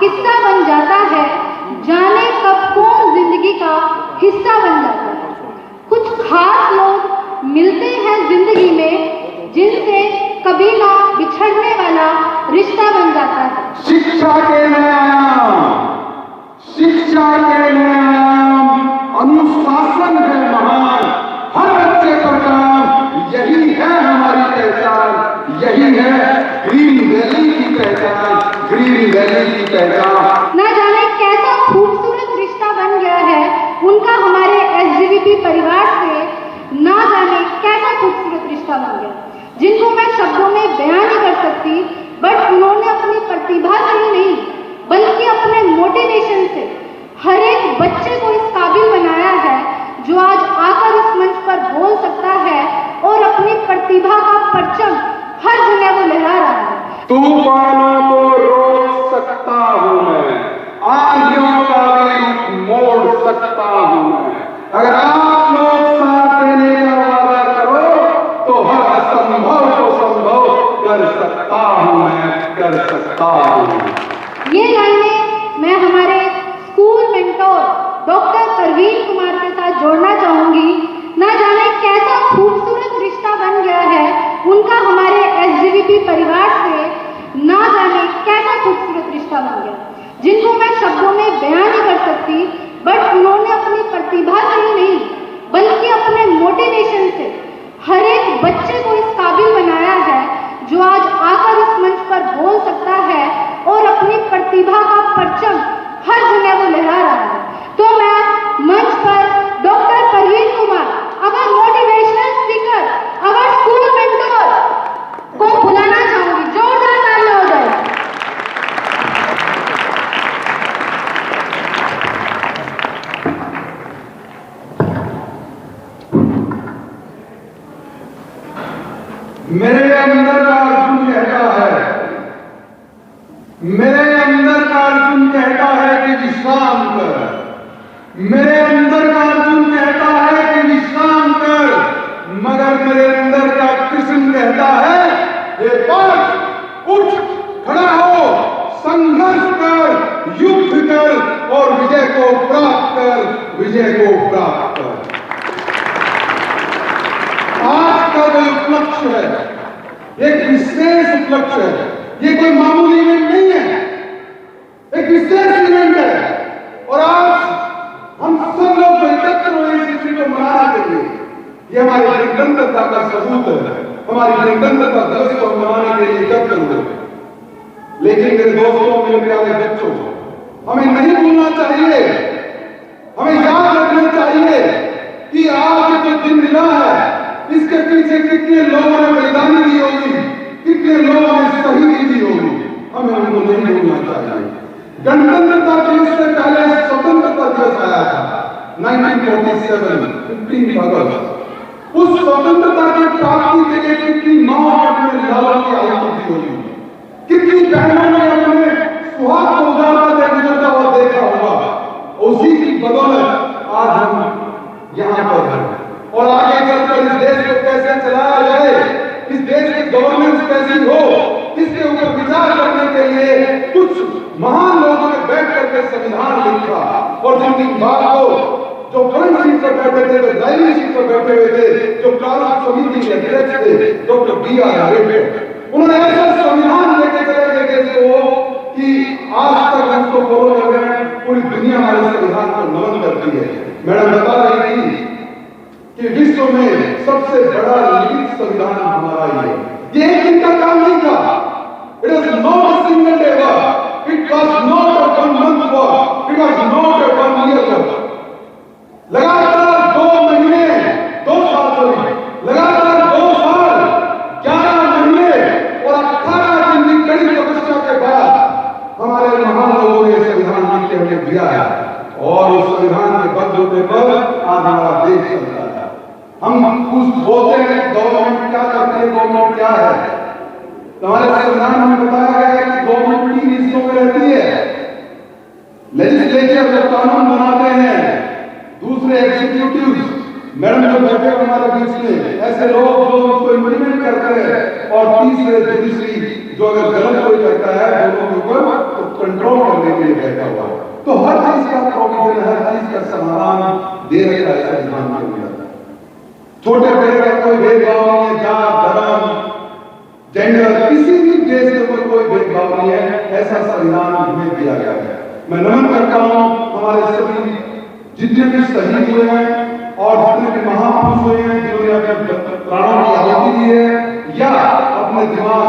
किस्सा बन जाता है, जाने कब कौन जिंदगी का हिस्सा बन जाता है। कुछ खास लोग मिलते हैं जिंदगी में, जिनसे कभी ना बिछड़ने वाला रिश्ता बन जाता है। शिक्षा के नए आयाम, शिक्षा के नए आयाम, अनुशासन है महान, हर बच्चे का काम, यही है हमारी पहचान, यही है ग्रीन वैली की पहचान, ग्रीन वैली की पहचान। ना जाने कैसा खूबसूरत रिश्ता बन गया है उनका हमारे एसजीवीपी परिवार से, ना जाने कैसा खूबसूरत रिश्ता बन गया, जिनको मैं शब्दों में बयान नहीं कर सकती। बट उन्होंने अपनी प्रतिभा से ही नहीं, बल्कि अपने मोटिवेशन से हर एक बच्चे को इस काबिल बनाया है, जो आज आकर इस मंच पर बोल सकता है और अपनी प्रतिभा का परचम हर जगह को लहरा रहा है। तूफानों को रोक सकता हूँ मैं, आंधियों का भी रुख मोड़ सकता हूँ मैं। अगर आप लोग साथ देने का वादा करो तो हर असंभव को संभव कर सकता हूँ मैं, कर सकता हूँ। ये लाइनें मैं हमारे school mentor doctor Parveen Kumar के साथ जोड़ना चाहूंगी। ना जाने कैसा खूबसूरत रिश्ता बन गया है उनका हमारे एसजीवीपी परिवार से, ना जाने कैसा खूबसूरत रिश्ता बन गया, जिनको मैं शब्दों में बयान नहीं कर सकती। बट उन्होंने अपनी प्रतिभा से ही नहीं, बल्कि अपने मोटिवेशन से हर एक बच्चे को इस काबिल बनाया है, जो आज आकर इस मंच पर बोल सकता है और अपनी प्रतिभा का परचम हर जगह को लहरा रहा है। तो मैं मंच पर डॉक्टर परवीन कुमार, अवर मोटिवेशनल स्पीकर, अवर स्कूल मेंटोर को बुलाना चाहूंगी। जोरदार तालियां हो जाए। मेरे अंदर का अर्जुन कहता है, मेरे अंदर का अर्जुन कहता है कि विश्राम कर, मेरे अंदर का अर्जुन कहता है कि विश्राम कर, मगर मेरे अंदर का कृष्ण कहता है, हे पार्थ उठ, खड़ा हो, संघर्ष कर, युद्ध कर और विजय को प्राप्त कर, विजय को प्राप्त कर। आज का जो उपलक्ष्य है, एक विशेष उपलक्ष्य है, ये कोई मामूली इवेंट नहीं है, एक विशेष इवेंट है। और आज हम सब लोग जो एकत्र हुए इस खुशी को मनाने के लिए, ये हमारी गणतंत्रता का सबूत है, हमारी गणतंत्रता दिवस को मनाने के लिए एकत्र हुए। लेकिन मेरे दोस्तों, मेरे प्यारे बच्चों, हमें नहीं भूलना चाहिए, हमें याद रखना चाहिए कि आज जो दिन मिला है, इसके पीछे कितने लोगों ने बलिदानी दी होगी, कितने लोगों ने शहीदी दी होगी, हमें उनको नहीं भूलना चाहिए। गणतंत्रता दिवस से पहले स्वतंत्रता दिवस आया था 1947, 15 अगस्त। उस स्वतंत्रता की प्राप्ति के लिए कितनी मां अपने लालों की आहुति दी होगी, कितनी बहनों ने अपने सुहाग को उजाड़ता गुजरता हुआ देखा होगा। उसी की बदौलत आज हम यहाँ पर हैं। और आगे चलकर इस देश को कैसे चलाया जाए, इस देश की गवर्नेंस कैसी हो, इसके ऊपर विचार करने के लिए कुछ महान लोगों ने बैठ करके संविधान लिखा। और जिन बात को जो फ्रंट सीट पर बैठे थे, जो दाहिनी सीट पर बैठे हुए थे, जो प्रारूप समिति के अध्यक्ष थे डॉक्टर B.R. आंबेडकर, उन्होंने ऐसा संविधान लेके चले गए जैसे वो कि आज तक उसको फॉलो कर रहे हैं, पूरी दुनिया हमारे संविधान को नमन करती है। मैडम बता रही थी कि विश्व में सबसे बड़ा लिखित संविधान हमारा ही है। ये एक दिन का काम नहीं था, it was not a single day work, it was not a 1 month work, it was not a 1 year work. लगातार 2 महीने, 2 साल सॉरी, लगातार 2 साल 11 महीने और 18 दिन की कड़ी तपस्या के बाद हमारे महान लोगों ने संविधान लिख के हमें दिया है। और उस संविधान के बल होने पर आज हमारा देश चलता है। हम कुछ बोलते हैं गवर्नमेंट क्या करती है, गवर्नमेंट क्या है। तो हमारे संविधान में बताया गया है कि गवर्नमेंट 3 हिस्सों में रहती है। लेजिस्लेचर जो कानून बनाते हैं, दूसरे एग्जीक्यूटिव, मैडम जो बैठे हमारे बीच में ऐसे लोग जो उसको इम्प्लीमेंट करते हैं, और तीसरे जुडिशरी जो अगर गलत कोई करता है दोनों के ऊपर तो कंट्रोल करने चीज का प्रोविजन, हर चीज का समाधान दे रखा है संविधान के अंदर। छोटे बड़े का कोई भेदभाव नहीं है, जात धर्म जेंडर किसी भी देश के ऊपर कोई भेदभाव नहीं है, ऐसा संविधान हमें दिया गया है। मैं नमन करता हूं हमारे सभी जितने भी शहीद हुए हैं और जितने भी महापुरुष हुए हैं जिन्होंने अपने प्राणों की आहुति दी है या अपने दिमाग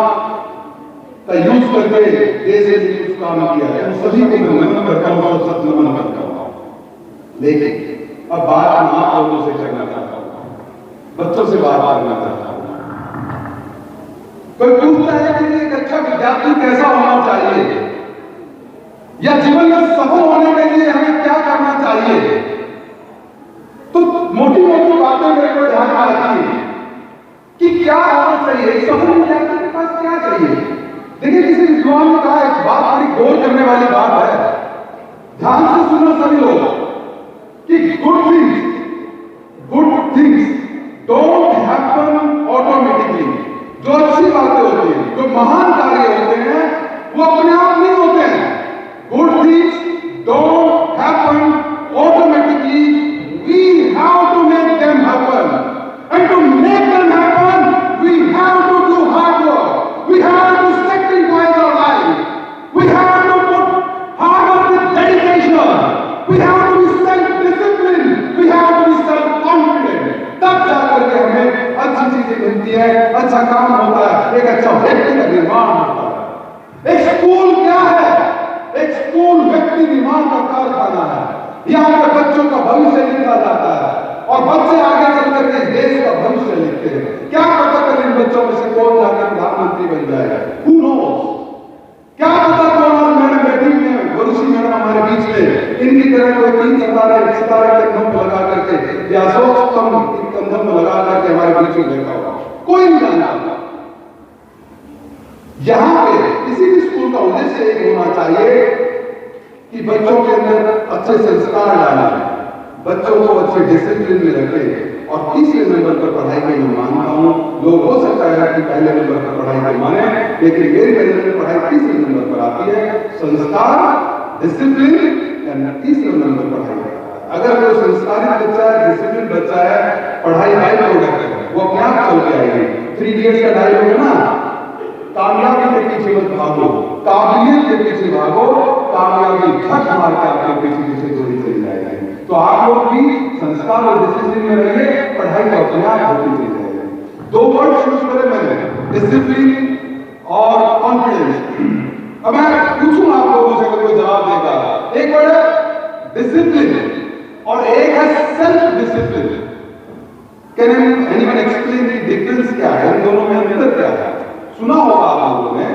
का यूज करके देश के लिए कुछ काम किया है, उन सभी को मैं नमन करता हूं, सत नमन करता हूं। लेकिन अब बात मां लोगों से करना चाहता हूं, बच्चों से बात करना चाहता हूं। कोई पूछता है कि एक अच्छा विद्यार्थी कैसा होना चाहिए या जीवन में सफल होने के लिए हमें क्या करना चाहिए, तो मोटी मोटी बातें मेरे को ध्यान में आती है कि क्या होना चाहिए, सफल विद्यार्थी के पास क्या चाहिए। देखिए किसी विद्वान ने कहा, एक बात बड़ी गौर करने वाली बात है, ध्यान से सुनो सभी लोग, कि good things don't happen automatically. जो अच्छी बातें होती हैं, जो महान कार्य होते हैं, वो अपने आप नहीं होते हैं। Good things don't happen automatically, we have to make them happen, and to make them happen we have to do hard work, we have to sacrifice our life, we have to put hard work with dedication, we have to be self-disciplined, we have to be self-confident, तब जाकर के हमें अच्छी चीजें मिलती है, अच्छा काम होता है, एक अच्छा व्यक्ति का निर्माण होता है। एक स्कूल क्या है? एक स्कूल व्यक्ति निर्माण का कारखाना है। यहाँ पे बच्चों का भविष्य लिखा जाता है और बच्चे आगे चलकर के देश का भविष्य लिखते हैं। क्या पता कल इन बच्चों में से कौन जाकर प्रधानमंत्री बन जाएगा, who knows? क्या पता कौन मैडम बैठी हुई है, वरुषी मैडम हमारे बीच में, इनकी तरह कोई 3 सितारे कंधों पर लगा करके या 100 स्तंभ कंधों में लगा करके हमारे बीच में बैठा होगा, कोई नहीं जानता। यहां पे किसी भी स्कूल का उद्देश्य एक होना चाहिए कि बच्चों के अंदर अच्छे संस्कार डालना, बच्चों को अच्छे डिसिप्लिन में रखें। और तीसरे नंबर पर पढ़ाई में मैं मानता हूं, लोग हो सकता है कि पहले नंबर पर पढ़ाई को माने, लेकिन मेरी नजर में पढ़ाई तीसरे नंबर पर आती है। संस्कार, डिसिप्लिन, तीसरे नंबर पर पढ़ाई। अगर कोई संस्कारित बच्चा है, डिसिप्लिन बच्चा है, पढ़ाई बाई प्रोडक्ट है, वो अपने आप चल के आएगी। 3 इडियट्स का डायलॉग है ना, कामयाबी के पीछे मत भागो, काबिलियत के पीछे भागो, कामयाबी झक मार के आपके पीछे दौड़ी चली जाएगी। तो आप लोग भी संस्कार और डिसिप्लिन में रहिए, पढ़ाई को अपने आप होती चली जाएगी। 2 वर्ड यूज करे मैंने, डिसिप्लिन और कॉन्फिडेंस। अब मैं पूछूं आप लोगों से, कोई जवाब देगा। एक वर्ड है डिसिप्लिन और एक है self discipline. Can anyone explain the difference? क्या है इन दोनों में, अंतर क्या है? सुना होगा आप लोगों ने,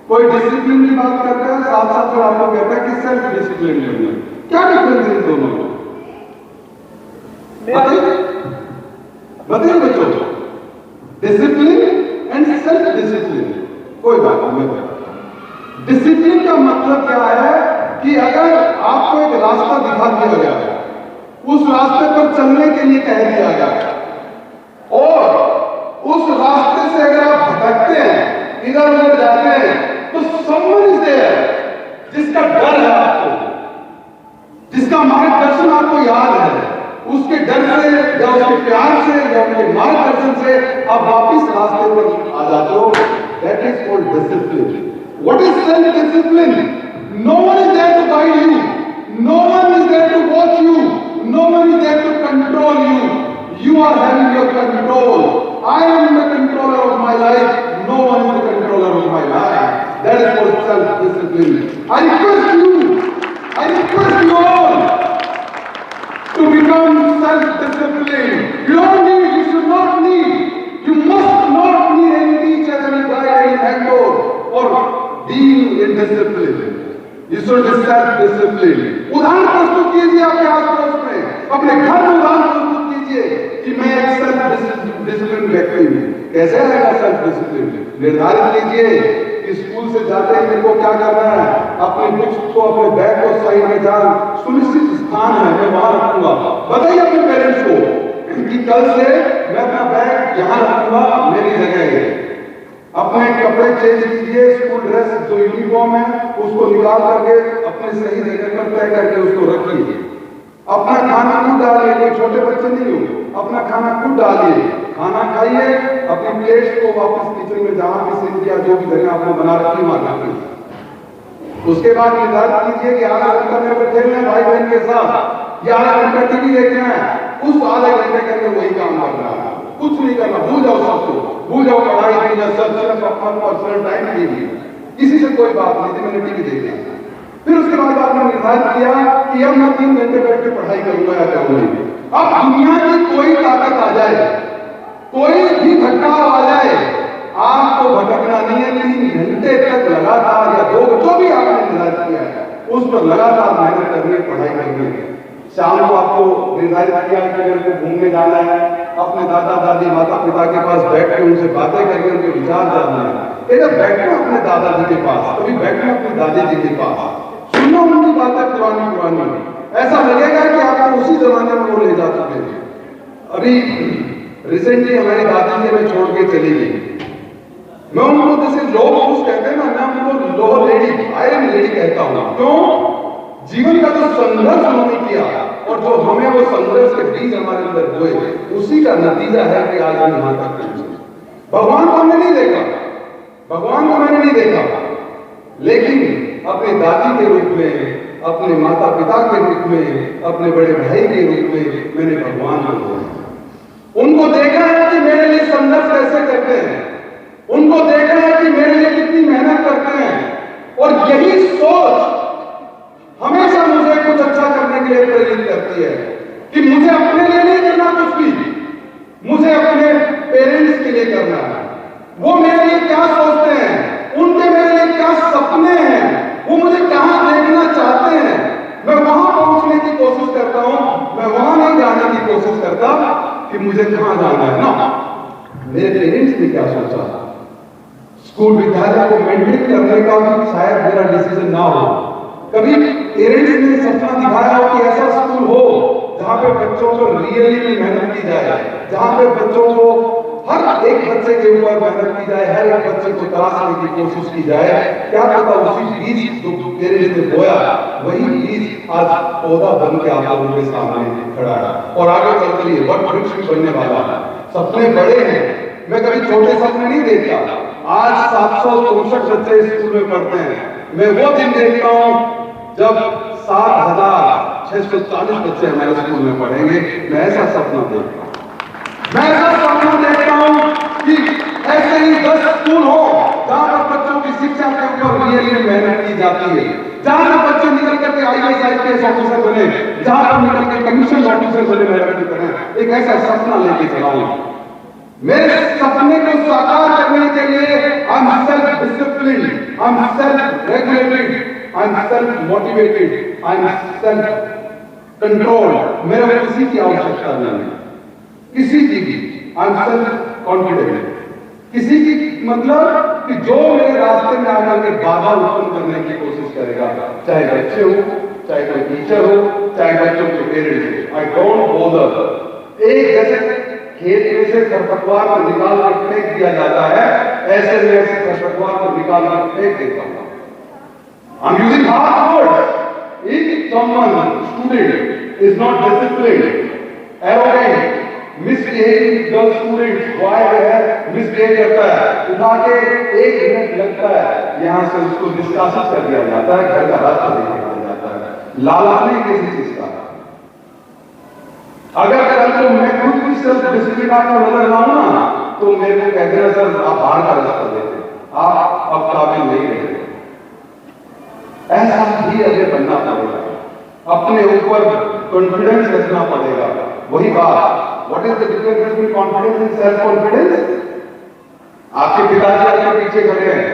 कोई डिसिप्लिन की बात करता है, साथ साथ फिर आप लोग कहते हैं कि सेल्फ डिसिप्लिन नहीं है। क्या डिफरेंस है इन दोनों में? बताइए बच्चों, डिसिप्लिन एंड सेल्फ डिसिप्लिन। कोई बात नहीं, डिसिप्लिन का मतलब क्या है कि अगर आपको एक रास्ता दिखा दिया गया, उस रास्ते पर चलने के लिए कह दिया गया और उस रास्ते से अगर आप भटकते हैं, इधर उधर जाते हैं, तो someone is there जिसका डर है आपको, जिसका मार्गदर्शन आपको याद है, उसके डर से या उसके प्यार से या उनके मार्गदर्शन से आप वापिस रास्ते पर आ जाते हो। That is called discipline. What is self-discipline? No one is there to guide you. No one is there to watch you. No one is there to control you. You are having your control. I am the controller of my life. No one is the controller of my life. That is called self-discipline. I request you all to become self-disciplined. You don't need, you should not need, you must not need any teacher, any guide, any mentor or being in discipline. You should be self-disciplined. उदाहरण प्रस्तुत कीजिए अपने आस-पास में, अपने घर में उदाहरण प्रस्तुत कीजिए कि मैं एक सेल्फ-डिसिप्लिन व्यक्ति हूँ। कैसे आएगा सेल्फ-डिसिप्लिन? निर्धारित कीजिए कि स्कूल से जाते ही मेरे को क्या करना है, अपने बुक्स को, अपने बैग को साइड में जान, सुनिश्चित स्थान है मैं वहां रखूंगा। बताइए अपने पेरेंट्स को कि कल से मैं अपना बैग यहाँ रखूंगा, मेरी जगह है। अपने कपड़े चेंज कीजिए, स्कूल ड्रेस जो यूनिफॉर्म है उसको निकाल करके अपने सही जगह पर तय करके उसको रखिए। अपना खाना खुद डालिए, कोई छोटे बच्चे नहीं हो, अपना खाना खुद डालिए, खाना खाइए, अपनी प्लेट को वापस किचन में जहां भी सिंक या जो भी जगह आपने बना रखी वहां रखिए। उसके बाद निर्धारित कीजिए कि आधा घंटा में बैठे हैं भाई बहन के साथ या आधा घंटा टीवी देखना है, उस आधे घंटे के अंदर वही काम करना है, कुछ नहीं करना, भूल जाओ सबको, भूल जाओ पढ़ाई दुनिया सब, सिर्फ अपना पर्सनल टाइम दीजिए, किसी से कोई बात नहीं थी, मैंने टीवी देखना। फिर उसके बाद आपने निर्धारित किया कि अब मैं 3 घंटे बैठ के पढ़ाई करूंगा या करूंगी। अब दुनिया की कोई ताकत आ जाए, कोई भी घटनाव आ जाए, आपको भटकना नहीं है। 3 घंटे तक लगातार या 2 जो भी आपने निर्धारित किया है उस पर लगातार मेहनत करनी है, पढ़ाई करनी है। शाम को आपको निर्धारित किया कि मेरे को घूमने जाना है, अपने दादा दादी माता पिता के पास बैठ के उनसे बातें करके उनके विचार जानना है। इधर बैठना अपने दादाजी के पास, कभी बैठना अपने दादी जी के पास, सुनो उनकी बातें पुरानी पुरानी, ऐसा लगेगा कि आपको उसी जमाने में वो ले जा चुके थे। अभी रिसेंटली हमारी दादी जी हमें छोड़ के चली गई। मैं उनको जैसे लोग पुरुष कहते हैं ना, मैं उनको लोह लेडी, आयरन लेडी कहता हूं। क्यों? जीवन का जो संघर्ष उन्होंने किया और जो हमें वो संघर्ष के बीज हमारे अंदर हुए, उसी का नतीजा है कि आज हम यहां तक पहुंचे। भगवान को हमने नहीं देखा, भगवान को मैंने नहीं देखा, लेकिन अपने दादी के रूप में, अपने माता पिता के रूप में, अपने बड़े भाई के रूप में मैंने भगवान को देखा। उनको देखा है कि मेरे लिए संघर्ष कैसे करते हैं, उनको देखा है कि मेरे लिए कितनी मेहनत करते हैं, और यही सोच हमेशा मुझे कुछ अच्छा करने के लिए प्रेरित करती है कि मुझे अपने लिए नहीं करना कुछ भी, मुझे अपने पेरेंट्स के लिए करना है। वो मेरे लिए क्या सोचते हैं, उनके मेरे लिए क्या सपने हैं, वो मुझे कहां देखना चाहते हैं, मैं वहां पहुंचने की कोशिश करता हूं। मैं वहां नहीं जाने की कोशिश करता कि मुझे कहां जाना है ना, मेरे पेरेंट्स ने क्या सोचा। स्कूल विद्यालय को मेंटेन करने का भी शायद मेरा डिसीजन ना हो। कभी पेरेंट्स ने सपना दिखाया हो कि ऐसा स्कूल हो जहां पे बच्चों को रियली मेहनत की जाए, जहां पे बच्चों को हर एक बच्चे के ऊपर मेहनत की जाए, हर एक बच्चे को तलाशने की कोशिश की जाए। क्या पता उसी बीज जो पेरेंट्स ने बोया वही बीज आज पौधा बन के आप लोगों के सामने खड़ा है और आगे चलते लिए वट वृक्ष भी बनने वाला है। सपने बड़े हैं, मैं कभी छोटे सपने नहीं देखता। आज 764 बच्चे स्कूल में पढ़ते हैं, मैं वो दिन देखता हूं जब 7,640 बच्चे हमारे स्कूल में पढ़ेंगे। मैं ऐसा सपना देखता हूं, मैं ऐसा सपना देखता हूं कि ऐसे ही 10 स्कूल हो जहां पर बच्चों की शिक्षा के ऊपर रियली मेहनत की जाती है, जहां पर बच्चे निकल करके IAS IPS ऑफिसर बने, जहां पर निकल के कमीशन ऑफिसर बने, मेरा की तरह एक ऐसा सपना लेके चला हूं। मेरे सपने को साकार करने के लिए I am self discipline, I am self regulated, I am self motivated, I am self control. मेरे को किसी की आवश्यकता नहीं है, किसी की भी। आई एम सेल्फ कॉन्फिडेंट, किसी की मतलब कि जो मेरे रास्ते में आकर के बाधा उत्पन्न करने की कोशिश करेगा, चाहे बच्चे हो, चाहे कोई टीचर हो, चाहे बच्चों के पेरेंट्स हो, आई डोंट बोदर। एक जैसे खेत में से खरपतवार को निकाल कर फेंक दिया जाता है, ऐसे में ऐसे खरपतवार को निकाल कर फेंक देता हूं। I am using harsh words. If someone student is not disciplined, arrogant, misbehaving girl student, boy है मिसबिहेव करता है, उठा के 1 मिनट लगता है, यहां से उसको निष्कासित कर दिया जाता है, घर का रास्ता दिखाया जाता है। लालच नहीं किसी चीज का। अगर कल को मैं खुद की सेल्फ डिसिप्लिन आपको नजर लाऊं ना, तो मेरे को कहते हैं सर आप बाहर का रास्ता देते, आप अब काबिल नहीं रहे। ऐसा ही अगर बनना पड़ेगा, अपने ऊपर कॉन्फिडेंस रखना पड़ेगा। वही बात, what is the difference between confidence and self confidence? आपके पिताजी आपके पीछे खड़े हैं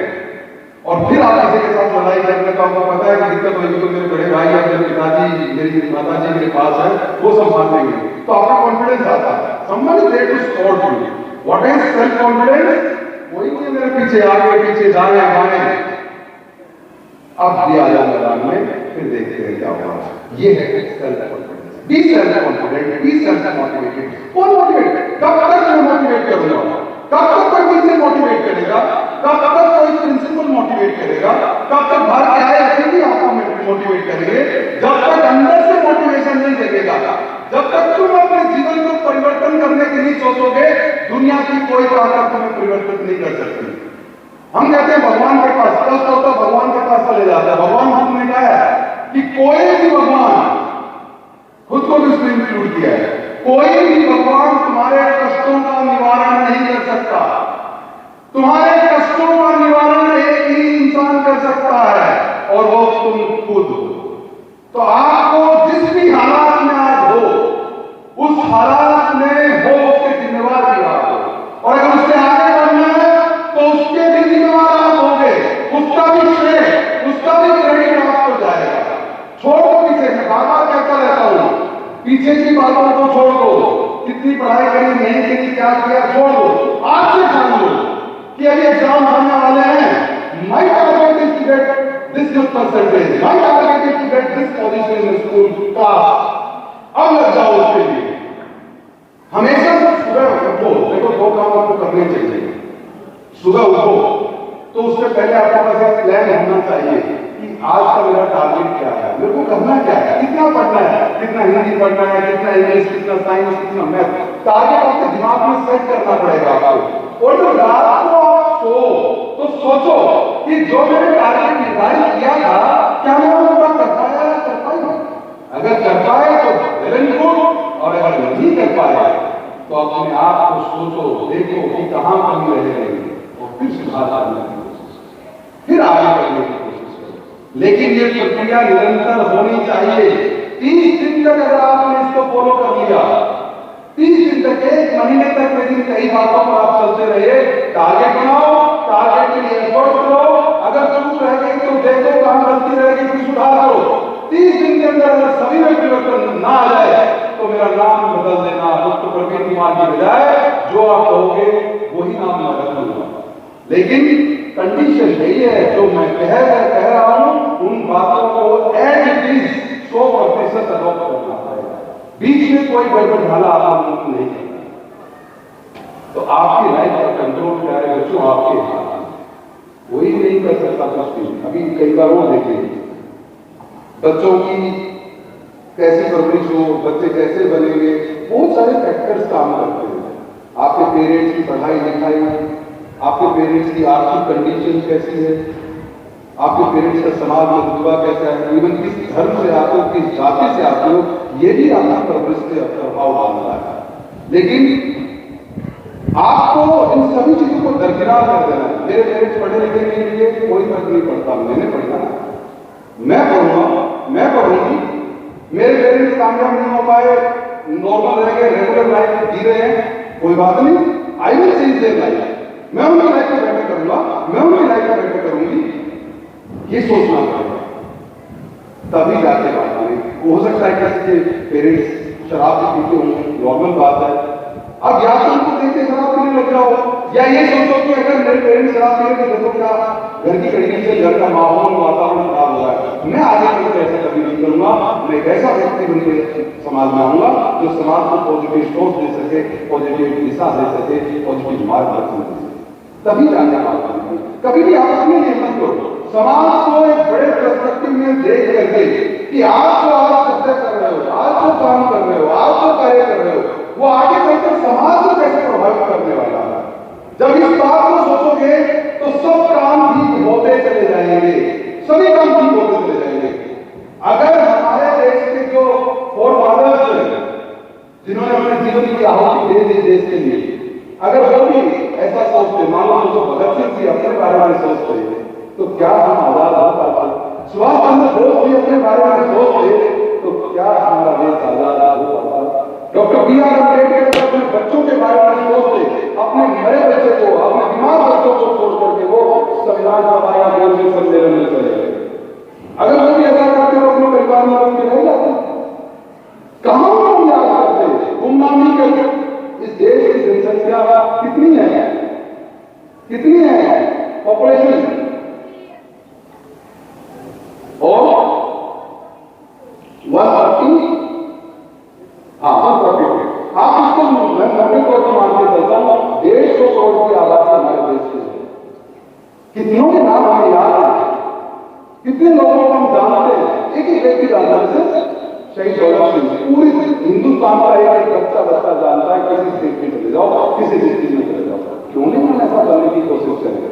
और फिर आप किसी के साथ लड़ाई करने का आपको पता है कि दिक्कत होगी, तो मेरे बड़े भाई या मेरे पिताजी, मेरी माताजी मेरे पास है, वो संभाल लेंगे, तो आपका कॉन्फिडेंस आता है। Someone is there to support you. What is self confidence? कोई नहीं मेरे पीछे, आगे पीछे, दाएं बाएं, अब भी आ जाओ मैदान में, फिर देखते हैं क्या होगा। ये है self confidence. Be self confident, be self motivated. कौन मोटिवेट? कब तक मैं मोटिवेट करूंगा? कब तक कोई टीचर मोटिवेट करेगा? कब तक कोई प्रिंसिपल मोटिवेट करेगा? कब तक बाहर के आए मोटिवेट करेंगे। जब तक अंदर से मोटिवेशन नहीं जगेगा, जब तक तुम अपने जीवन को परिवर्तन करने के लिए सोचोगे, दुनिया की कोई ताकत तुम्हें परिवर्तित नहीं कर सकती। हम कहते हैं भगवान के पास कष्ट होता है, भगवान के पास चले जाता है। भगवान हमने कहा है कि कोई भी भगवान, खुद को भी उसने इंक्लूड किया है, कोई भी भगवान तुम्हारे कष्टों का निवारण नहीं कर सकता। तुम्हारे कष्टों का निवारण एक ही इंसान कर सकता है, और वो तुम खुद हो। तो आपको जिस भी हालात में आज हो, उस हालात में हो उसके जिम्मेवार भी आप हो, और अगर उससे आगे बढ़ना है तो उसके भी जिम्मेवार आप होंगे, उसका भी श्रेय, उसका भी क्रेडिट आपको जाएगा। छोड़ो पीछे, मैं बार बार कहता रहता हूं, पीछे की बातों को छोड़ दो, कितनी पढ़ाई करी नहीं करी क्या किया छोड़ दो, आज से जान लो कि अभी एग्जाम होने वाले हैं। My target is to get this much percentage, my target is to get this position in school class. अब लग जाओ उसके लिए। हमेशा सुबह उठो, देखो दो काम आपको करने चाहिए। सुबह उठो तो उससे पहले आपके पास एक प्लान होना चाहिए कि आज का मेरा टारगेट क्या है, मेरे को करना क्या है, कितना पढ़ना है, कितना हिंदी पढ़ना है, कितना इंग्लिश, कितना साइंस, कितना मैथ। टारगेट आपके दिमाग में सेट करना पड़ेगा आपको। और जब रात को आप सो तो सोचो कि जो मैंने टारगेट निर्धारित किया था, क्या मैं वो पूरा कर पाया या कर पाई? अगर कर पाए तो वेल एंड गुड, और अगर नहीं कर पाए तो अपने आप को सोचो, देखो कि कहां कमी रह गई और फिर सुधार करने की कोशिश करो, फिर आगे बढ़ने की कोशिश करो। लेकिन ये प्रक्रिया निरंतर होनी चाहिए। 30 दिन तक अगर आपने इसको फॉलो कर लिया, 30 दिन तक, 1 महीने तक मेरी कई बातों पर आप चलते रहिए। टारगेट बनाओ, टारगेट के लिए एफर्ट करो, अगर चूक रह गई तो देखो कहां गलती रहेगी, फिर सुधार करो। 30 दिन के अंदर अगर सभी में परिवर्तन ना आ जाए तो मेरा नाम बदल देना, डॉक्टर प्रवीण कुमार की बजाय जो आप कहोगे वही नाम मैं रख लूंगा। लेकिन कंडीशन यही है, जो मैं कह रहा हूं उन बातों को एज इट इज 100% अडॉप्ट करना पड़ेगा। बीच में कोई गड़बड़ ढाला आप नहीं करना। तो आपकी लाइफ का कंट्रोल क्या है बच्चों, आपके हाथ में। कोई नहीं कर सकता कुछ भी। अभी कई बार वो देखिए बच्चों की कैसी परवरिश हो, बच्चे कैसे बनेंगे, बहुत सारे फैक्टर्स काम करते हैं। आपके पेरेंट्स की पढ़ाई लिखाई, आपके पेरेंट्स की आर्थिक कंडीशन कैसी है, आपके पेरेंट्स का समाज में रुतबा कैसा है, इवन किस धर्म से आते हो, किस जाति से आते हो, ये भी आपकी परवरिश से प्रभाव डालता है। लेकिन आपको इन सभी चीजों को दरकिनार कर देना है। मेरे पेरेंट्स पढ़े लिखे नहीं लिए, कोई फर्क नहीं पड़ता, मैंने पढ़ना है, मैं पढ़ूंगा, मैं पढ़ूंगी। मेरे पेरेंट्स कामयाब नहीं हो पाए, नॉर्मल रह गए, रेगुलर लाइफ जी रहे हैं, कोई बात नहीं, I will change their life. मैं उनकी लाइफ में बेटर करूंगा, मैं उनकी लाइफ में बेटर करूंगी, ये सोचना पड़ेगा, तभी जाके बात करें। हो सकता है कि इसके पेरेंट्स शराब भी पीते होंगे, नॉर्मल बात है। अब या तो उनको देख के शराब पीने लग जाओ, या ये सोचो कि अगर मेरे पेरेंट्स शराब पीने के देखो क्या घर की कंडीशन, घर का माहौल, वातावरण खराब हो रहा है, मैं आगे चलकर ऐसा कभी नहीं करूंगा। मैं एक ऐसा व्यक्ति बनकर समाज में आऊंगा जो समाज को पॉजिटिव सोच दे सके, पॉजिटिव दिशा दे सके, पॉजिटिव मार्गदर्शन दे सके, तभी जाने बात करेंगे। कभी भी आप अपने लिए मत करो, समाज को एक बड़े पर्सपेक्टिव में देख करके कि आप जो आज सत्य कर रहे हो, आज जो काम कर रहे हो, आज जो कार्य कर रहे हो, वो आगे चलकर समाज को कैसे प्रभावित करने वाला है। जब इस बात को सोचोगे तो सब काम ठीक होते चले जाएंगे, सभी काम ठीक होते चले जाएंगे। अगर हमारे देश के जो फोरफादर्स हैं, जिन्होंने अपने जीवन की आहुति दे दी देश के लिए, अगर वो भी ऐसा सोचते, मान लो तो भगत सिंह जी अपने बारे में सोचते, तो क्या हम आजाद हो पाते? सुभाष चंद्र बोस भी अपने बारे में सोचते, तो क्या हमारा देश आजाद हो पाता? Doctor B.R. अम्बेडकर अपने बच्चों के बारे में सोचते, अपने मरे बच्चे को, अपने बीमार बच्चों को छोड़ करके वो संविधान सभा के सम्मेलन में चले गए। अगर वो भी ऐसा करते तो अपने परिवार में लोग रह जाते, कहां हम याद करते, गुमनामी करते। इस देश की जनसंख्या कितनी है, कितनी है पॉपुलेशन, और 140, आप इसको मैं 90 करोड़ मान के चलता हूं, 150 करोड़ की आबादी हमारे देश की है। कितनों के नाम हमें याद है, कितने लोगों को हम जानते हैं, एक ही व्यक्ति जानता है शहीद भगत सिंह, पूरी हिंदुस्तान का एक बच्चा जानता है, किसी स्टेट में चले जाओ, किसी डिस्ट्रिक्ट में चले जाओ, क्यों नहीं हम ऐसा करने की कोशिश करेंगे?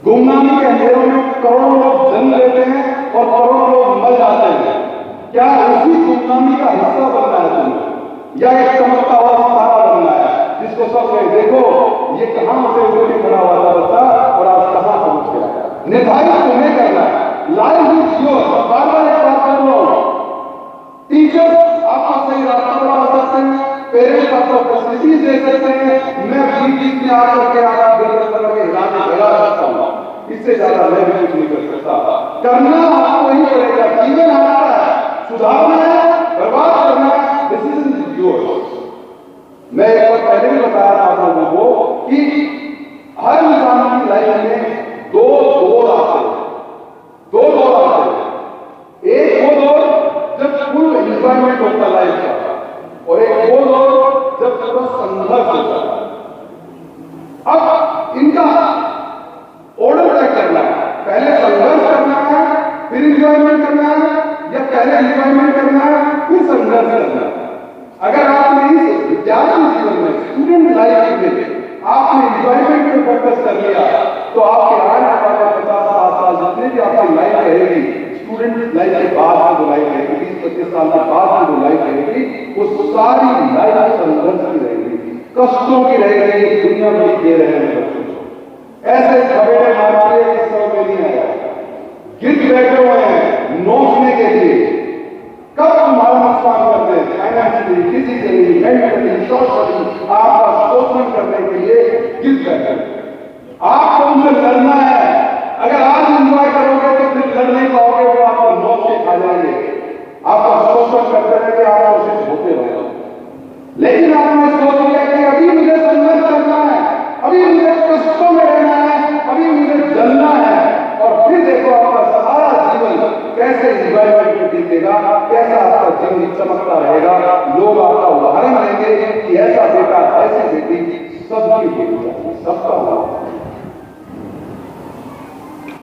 गुमनामी के अंधेरों में करोड़ों लोग जन्म लेते हैं और करोड़ों लोग मर जाते हैं। क्या उसी गुमनामी का हिस्सा बनना है तुम्हें, या एक चमकता हुआ सितारा बनना है जिसको सब कहे देखो ये कहां से उठ के खड़ा हुआ था बच्चा और आज कहां पहुंच गया? निर्धारित तुम्हें करना है। Life is your. बार बार एक बात कर लो, टीचर्स आपको सही रास्ता बता सकते हैं, पेरेंट्स आपको फैसिलिटीज दे सकते हैं, मैं बीच में आकर के आपकी गलत करके हिलाने लगा सकता हूं, इससे ज्यादा मैं भी कुछ नहीं कर सकता। करना आपको ही पड़ेगा। जीवन आपका है, सुधारना है, बर्बाद करना है, डिसीजन इज योर्स। मैं एक बार पहले भी बताया था आप लोगों को कि हर इंसान की लाइफ में दो दौर आते हैं, दो दौर आते हैं। एक वो दौर जब फुल एंजॉयमेंट होता है लाइफ का, और एक वो दौर जब पूरा संघर्ष होता है। अब इनका ऑर्डर तय करना है, पहले संघर्ष करना है फिर एंजॉयमेंट करना है, या पहले एंजॉयमेंट करना है फिर संघर्ष करना है। अगर आपने इस विद्यार्थी जीवन में, स्टूडेंट लाइफ में आपने एंजॉयमेंट पे फोकस कर लिया, तो आपके आने वाले 50-60 साल जितने भी आपकी लाइफ रहेगी, स्टूडेंट लाइफ के बाद में जो लाइफ रहेगी, 20-25 साल के बाद में जो लाइफ रहेगी, वो सारी लाइफ संघर्ष की रहेगी, कष्टों की रहेगी। दुनिया में दे रहे हैं बच्चों को ऐसे खबरें मारती है कि सब में नहीं आया, गिर बैठे हुए हैं नोचने के लिए। कब तुम्हारा नुकसान करते हैं, फाइनेंशियली, फिजिकली, मेंटली, सोशली, आपका शोषण करने के लिए गिर बैठे। आपको उनसे लड़ना है। अगर आज एंजॉय करोगे तो फिर लड़ नहीं पाओगे, वो आपको नोच के खा जाएंगे, आपका शोषण करते रहेंगे, आप उसे धोते रहेंगे। लेकिन आपने सोच लिया कि अभी मुझे संघर्ष करना है, अभी मुझे कष्टों में रहना है, अभी मुझे जलना है, और फिर देखो आपका सारा जीवन कैसे एंजॉयमेंट में बीतेगा, कैसा आपका जीवन चमकता रहेगा। लोग आपका उदाहरण लेंगे कि ऐसा बेटा, ऐसी बेटी सबकी होनी चाहिए, सबका